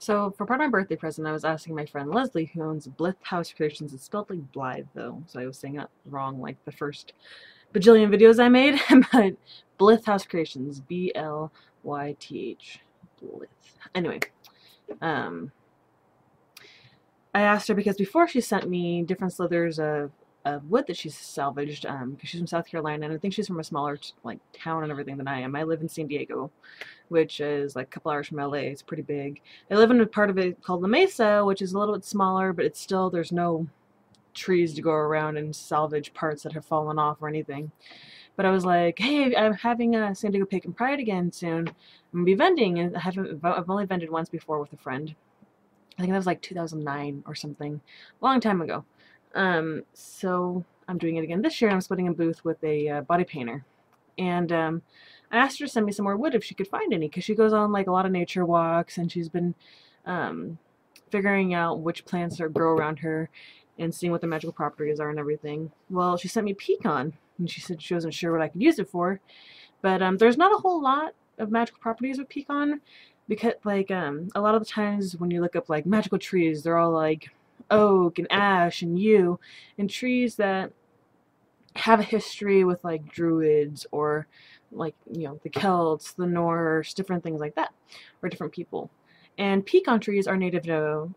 So for part of my birthday present, I was asking my friend Leslie, who owns Blyth House Creations. It's spelled like Blythe though, so I was saying that wrong like the first bajillion videos I made. But Blyth House Creations, Blyth. Blyth. Anyway, um, I asked her because before she sent me different slithers of wood that she's salvaged, because she's from South Carolina and I think she's from a smaller like town and everything than I am. I live in San Diego, which is like a couple hours from LA. It's pretty big. I live in a part of it called La Mesa, which is a little bit smaller, but it's still, there's no trees to go around and salvage parts that have fallen off or anything. But I was like, hey, I'm having a San Diego Pecan Pride again soon. I'm gonna be vending, and I've only vended once before with a friend. I think that was like 2009 or something, a long time ago. So I'm doing it again this year. I'm splitting a booth with a body painter, and I asked her to send me some more wood if she could find any, because she goes on like a lot of nature walks and she's been figuring out which plants grow around her and seeing what the magical properties are and everything. Well, she sent me pecan, and she said she wasn't sure what I could use it for, but there's not a whole lot of magical properties with pecan, because like a lot of the times when you look up like magical trees, they're all like oak and ash and yew, and trees that have a history with like druids or like, you know, the Celts, the Norse, different things like that, or different people. And pecan trees are native to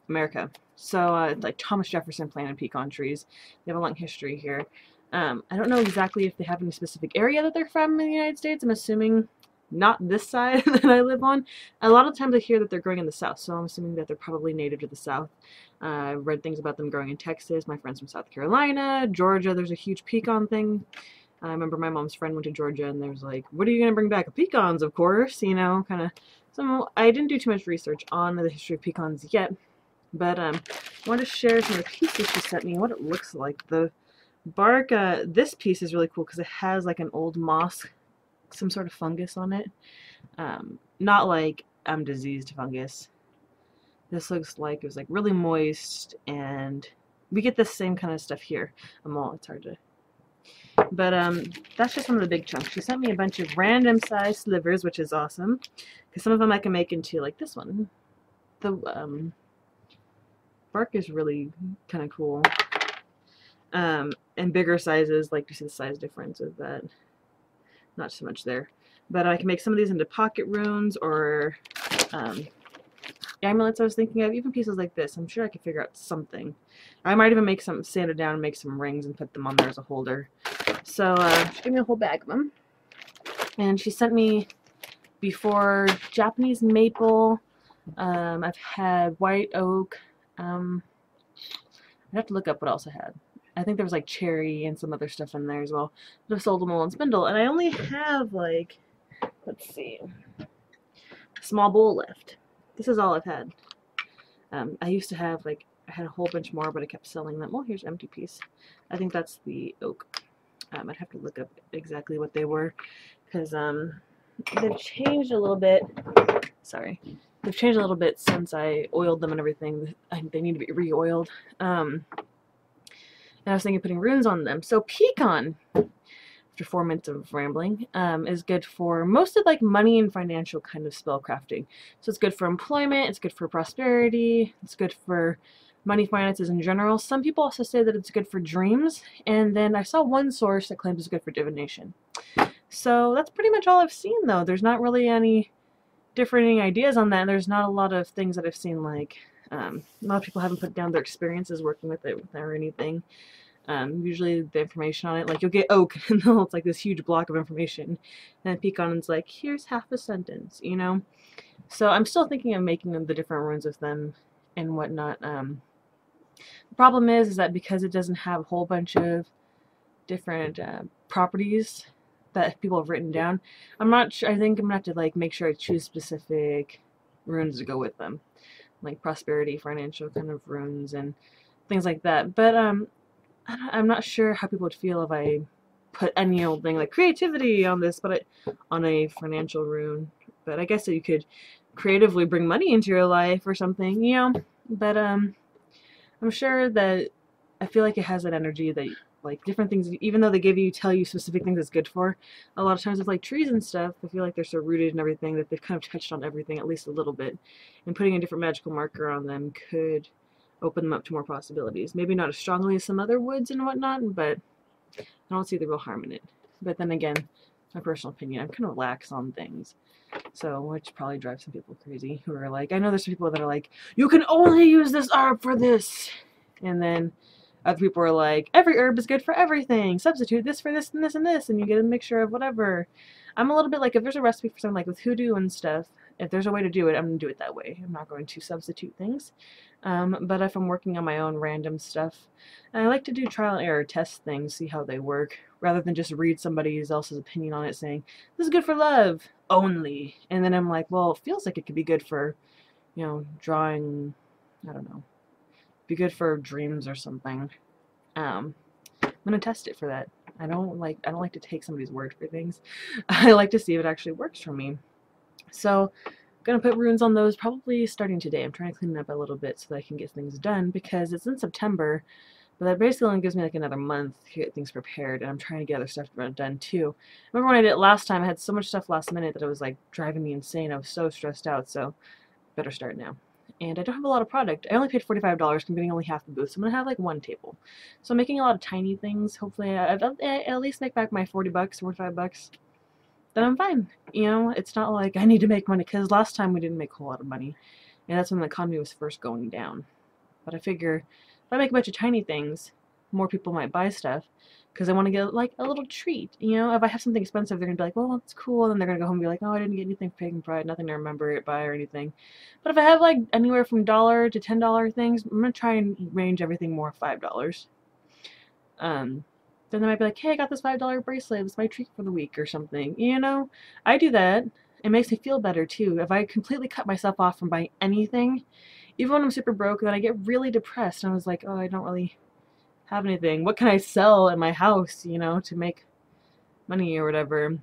America. So like Thomas Jefferson planted pecan trees. They have a long history here. I don't know exactly if they have any specific area that they're from in the United States. I'm assuming not this side that I live on. A lot of times I hear that they're growing in the South, so I'm assuming that they're probably native to the South. I've read things about them growing in Texas. My friend's from South Carolina, Georgia. There's a huge pecan thing. I remember my mom's friend went to Georgia, and there was like, what are you going to bring back? Pecans, of course, you know, kind of. So I didn't do too much research on the history of pecans yet, but I wanted to share some of the pieces she sent me and what it looks like. The bark, this piece is really cool because it has like an old moss, some sort of fungus on it. Not like diseased fungus. This looks like it was like really moist, and we get the same kind of stuff here. It's hard to, but that's just one of the big chunks. She sent me a bunch of random size slivers, which is awesome, because some of them I can make into like this one. The bark is really kind of cool, and bigger sizes, like you see the size difference of that. Not so much there, but I can make some of these into pocket runes or amulets. I was thinking of even pieces like this. I'm sure I could figure out something. I might even make some, sand it down and make some rings and put them on there as a holder. So she gave me a whole bag of them, and she sent me before Japanese maple. I've had white oak. I'd have to look up what else I had. I think there was like cherry and some other stuff in there as well. But I've sold them all in spindle, and I only have like, let's see, a small bowl left. This is all I've had. I used to have like, I had a whole bunch more, but I kept selling them. Oh, here's an empty piece. I think that's the oak. I'd have to look up exactly what they were, because they've changed a little bit. Sorry. They've changed a little bit since I oiled them and everything. They need to be re-oiled. And I was thinking of putting runes on them. So pecan, after 4 minutes of rambling, is good for most of like money and financial kind of spell crafting. So it's good for employment, it's good for prosperity, it's good for money finances in general. Some people also say that it's good for dreams, and then I saw one source that claims it's good for divination. So that's pretty much all I've seen though. There's not really any differing ideas on that. There's not a lot of things that I've seen, like a lot of people haven't put down their experiences working with it or anything. Usually the information on it, like you'll get oak and it's like this huge block of information, and pecan's like, here's half a sentence, you know. So I'm still thinking of making the different runes with them and whatnot. The problem is that because it doesn't have a whole bunch of different properties that people have written down, I'm not sure. I think I'm gonna have to like make sure I choose specific runes to go with them, like prosperity, financial kind of runes and things like that. But I'm not sure how people would feel if I put any old thing like creativity on this, but on a financial rune. But I guess that you could creatively bring money into your life or something, you know. But I'm sure that I feel like it has that energy that like different things, even though they tell you specific things it's good for, a lot of times with like trees and stuff, I feel like they're so rooted and everything that they've kind of touched on everything at least a little bit, and putting a different magical marker on them could open them up to more possibilities. Maybe not as strongly as some other woods and whatnot, but I don't see the real harm in it. But then again, my personal opinion, I'm kind of lax on things. So, which probably drives some people crazy who are like, I know there's some people that are like, you can only use this herb for this. And then other people are like, every herb is good for everything. Substitute this for this and this and this, and you get a mixture of whatever. I'm a little bit like, if there's a recipe for something like with hoodoo and stuff, if there's a way to do it, I'm going to do it that way. I'm not going to substitute things. But if I'm working on my own random stuff, I like to do trial and error, test things, see how they work, rather than just read somebody else's opinion on it saying, this is good for love only. And then I'm like, well, it feels like it could be good for, you know, drawing, I don't know, be good for dreams or something. I'm gonna test it for that. I don't like to take somebody's word for things. I like to see if it actually works for me. So I'm gonna put runes on those probably starting today. I'm trying to clean it up a little bit so that I can get things done, because it's in September, but that basically only gives me like another month to get things prepared, and I'm trying to get other stuff done too. Remember when I did it last time, I had so much stuff last minute that it was like driving me insane. I was so stressed out, so better start now. And I don't have a lot of product. I only paid $45. I'm getting only half the booth, so I'm gonna have like one table. So I'm making a lot of tiny things. Hopefully I'll at least make back my 40 bucks, 45 bucks. Then I'm fine. You know, it's not like I need to make money, because last time we didn't make a whole lot of money, and that's when the economy was first going down. But I figure if I make a bunch of tiny things, more people might buy stuff, because I want to get like a little treat. You know, if I have something expensive, they're gonna be like, well, that's cool, and then they're gonna go home and be like, oh, I didn't get anything for Pagan Pride, nothing to remember it by or anything. But if I have like anywhere from $1 to $10 things, I'm gonna try and range everything more $5. Then they might be like, hey, I got this $5 bracelet, it's my treat for the week or something. You know, I do that. It makes me feel better too. If I completely cut myself off from buying anything, even when I'm super broke, then I get really depressed, and I was like, oh, I don't really have anything. What can I sell in my house, you know, to make money or whatever?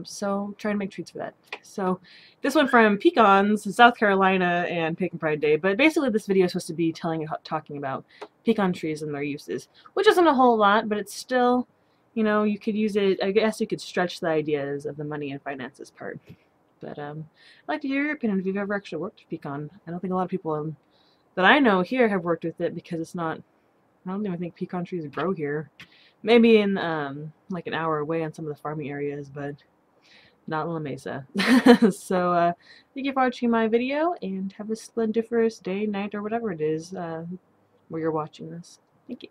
So try to make treats for that. So this one from Pecans, South Carolina, and Pecan Pride Day. But basically this video is supposed to be talking about pecan trees and their uses, which isn't a whole lot, but it's still, you know, you could use it. I guess you could stretch the ideas of the money and finances part. But I'd like to hear your opinion if you've ever actually worked with pecan. I don't think a lot of people that I know here have worked with it, because it's not, I don't even think pecan trees grow here. Maybe in like an hour away on some of the farming areas, but not in La Mesa. So thank you for watching my video, and have a splendiferous day, night, or whatever it is where you're watching this. Thank you.